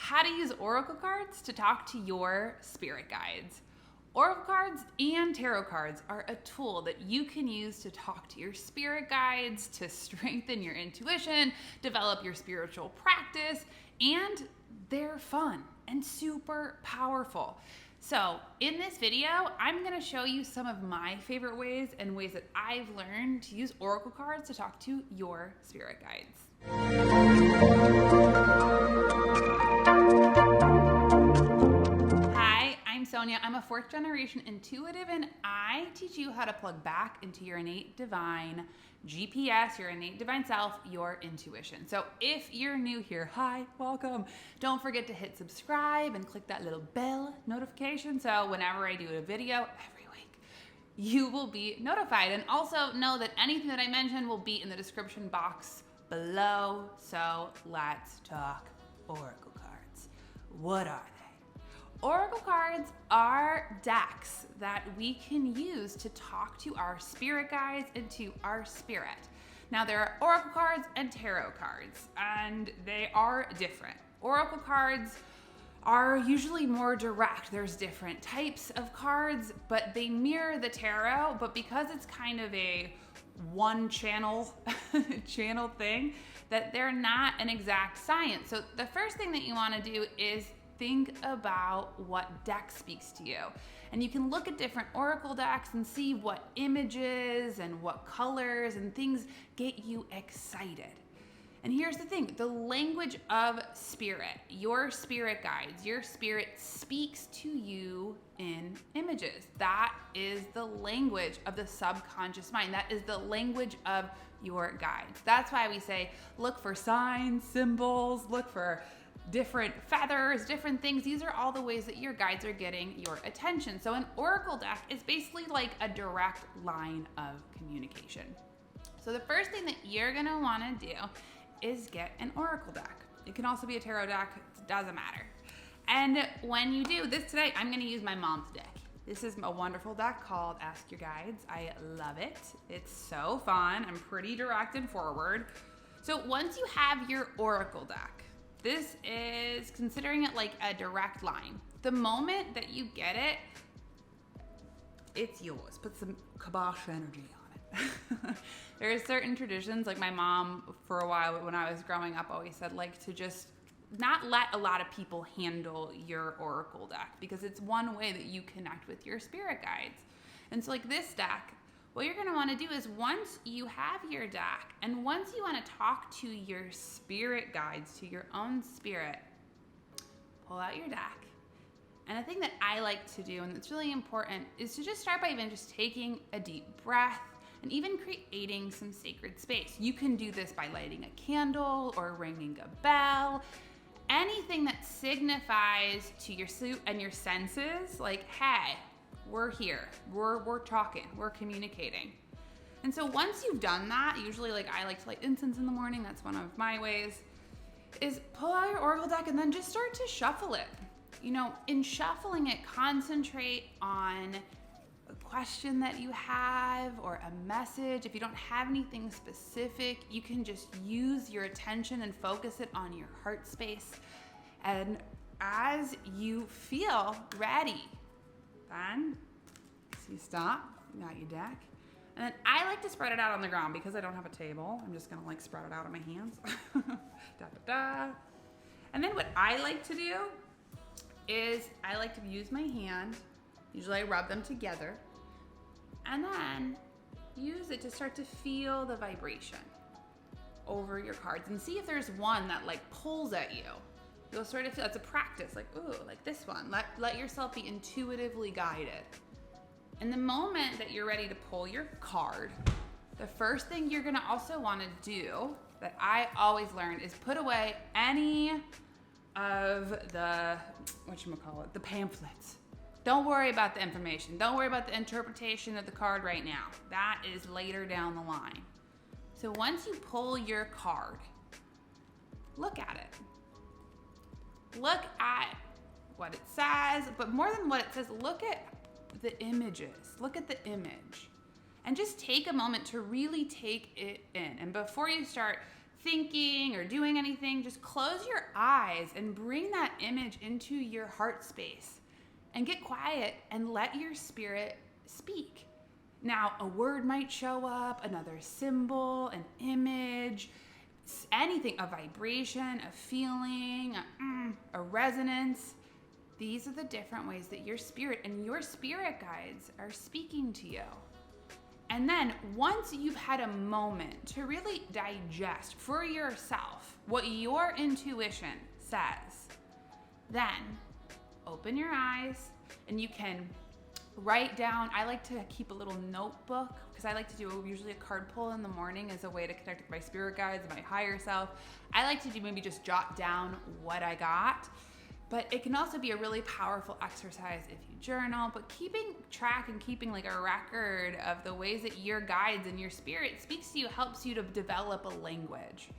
how to use oracle cards to talk to your spirit guides. Oracle cards and tarot cards are a tool that you can use to talk to your spirit guides, to strengthen your intuition, develop your spiritual practice, and they're fun and super powerful. So in this video, I'm gonna show you some of my favorite ways and ways that I've learned to use oracle cards to talk to your spirit guides. Hi, I'm Sonia. I'm a fourth generation intuitive, and I teach you how to plug back into your innate divine GPS, your innate divine self, your intuition. So if you're new here, hi, welcome. Don't forget to hit subscribe and click that little bell notification so whenever I do a video every week, you will be notified. And also know that anything that I mention will be in the description box below. So let's talk oracle cards. What are they? Oracle cards are decks that we can use to talk to our spirit guides and to our spirit. Now, there are oracle cards and tarot cards, and they are different. Oracle cards are usually more direct. There's different types of cards, but they mirror the tarot, but because it's kind of a one channel thing, that they're not an exact science. So the first thing that you want to do is think about what deck speaks to you. And you can look at different oracle decks and see what images and what colors and things get you excited. And here's the thing, the language of spirit, your spirit guides, your spirit speaks to you in images. That is the language of the subconscious mind. That is the language of your guides. That's why we say, look for signs, symbols, look for different feathers, different things. These are all the ways that your guides are getting your attention. So an oracle deck is basically like a direct line of communication. So the first thing that you're gonna wanna do is get an oracle deck. It can also be a tarot deck, it doesn't matter. And when you do this today, I'm gonna use my mom's deck. This is a wonderful deck called Ask Your Guides. I love it. It's so fun. I'm pretty direct and forward. So once you have your oracle deck, this is considering it like a direct line. The moment that you get it, it's yours. Put some kibosh energy on it. There are certain traditions, like my mom for a while when I was growing up always said, like, to just not let a lot of people handle your oracle deck, because it's one way that you connect with your spirit guides. And so like this deck, what you're gonna wanna do is once you have your deck and once you wanna talk to your spirit guides, to your own spirit, pull out your deck. And the thing that I like to do, and it's really important, is to just start by even just taking a deep breath and even creating some sacred space. You can do this by lighting a candle or ringing a bell, anything that signifies to your suit and your senses, like, hey, we're here, we're talking, we're communicating. And so once you've done that, usually like I like to light incense in the morning, that's one of my ways, is pull out your oracle deck and then just start to shuffle it. You know, in shuffling it, concentrate on a question that you have or a message. If you don't have anything specific, you can just use your attention and focus it on your heart space. And as you feel ready, then you stop, you got your deck. And then I like to spread it out on the ground because I don't have a table. I'm just gonna like spread it out on my hands. Da, da, da. And then what I like to do is I like to use my hand. Usually I rub them together. And then use it to start to feel the vibration over your cards and see if there's one that like pulls at you. You'll sort of feel, it's a practice, like, ooh, like this one. Let yourself be intuitively guided. And the moment that you're ready to pull your card, the first thing you're gonna also wanna do, that I always learn, is put away any of the, the pamphlets. Don't worry about the information. Don't worry about the interpretation of the card right now. That is later down the line. So once you pull your card, look at it. Look at what it says, but more than what it says, look at the images. Look at the image. And just take a moment to really take it in. And before you start thinking or doing anything, just close your eyes and bring that image into your heart space and get quiet and let your spirit speak. Now, a word might show up, another symbol, an image, anything, a vibration, a feeling, a resonance. These are the different ways that your spirit and your spirit guides are speaking to you. And then once you've had a moment to really digest for yourself what your intuition says, then open your eyes and you can write down. I like to keep a little notebook because I like to do usually a card pull in the morning as a way to connect with my spirit guides and my higher self. I like to do maybe just jot down what I got. But it can also be a really powerful exercise if you journal, but keeping track and keeping like a record of the ways that your guides and your spirit speaks to you helps you to develop a language.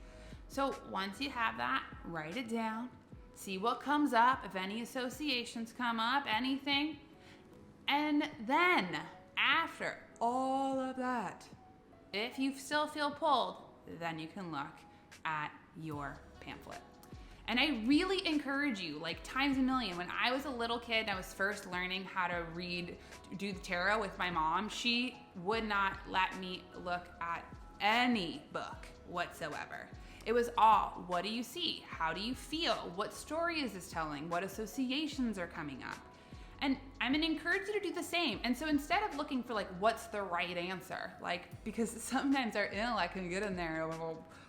So once you have that, write it down, see what comes up, if any associations come up, anything. And then after all of that, if you still feel pulled, then you can look at your pamphlet. And I really encourage you, like times a million, when I was a little kid and I was first learning how to do the tarot with my mom, she would not let me look at any book whatsoever. It was all, what do you see? How do you feel? What story is this telling? What associations are coming up? And I'm gonna encourage you to do the same. And so instead of looking for like, what's the right answer? Like, because sometimes our intellect can get in there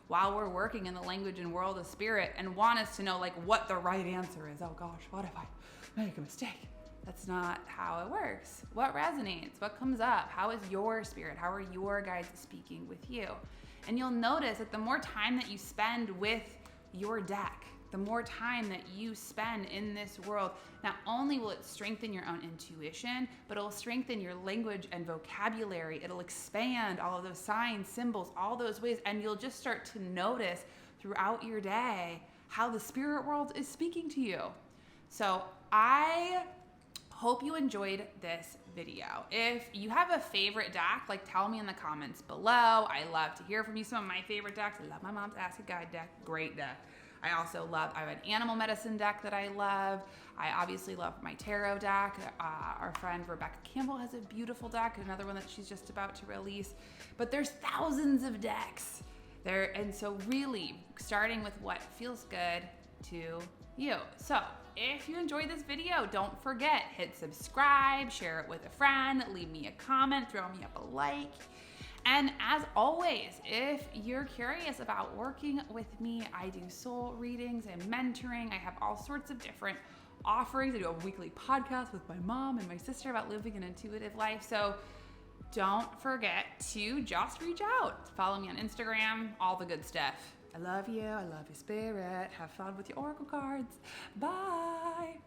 while we're working in the language and world of spirit and want us to know like what the right answer is. Oh gosh, what if I make a mistake? That's not how it works. What resonates? What comes up? How is your spirit? How are your guides speaking with you? And you'll notice that the more time that you spend with your deck, the more time that you spend in this world, not only will it strengthen your own intuition, but it'll strengthen your language and vocabulary. It'll expand all of those signs, symbols, all those ways, and you'll just start to notice throughout your day how the spirit world is speaking to you. So I hope you enjoyed this video. If you have a favorite deck, like tell me in the comments below. I love to hear from you. Some of my favorite decks. I love my mom's Ask a Guide deck. Great deck. I have an animal medicine deck that I love. I obviously love my tarot deck. Our friend Rebecca Campbell has a beautiful deck, another one that she's just about to release. But there's thousands of decks there. And so really starting with what feels good to you. So if you enjoyed this video, don't forget, hit subscribe, share it with a friend, leave me a comment, throw me up a like. And as always, if you're curious about working with me, I do soul readings and mentoring. I have all sorts of different offerings. I do a weekly podcast with my mom and my sister about living an intuitive life. So don't forget to just reach out. Follow me on Instagram, all the good stuff. I love you. I love your spirit. Have fun with your oracle cards. Bye.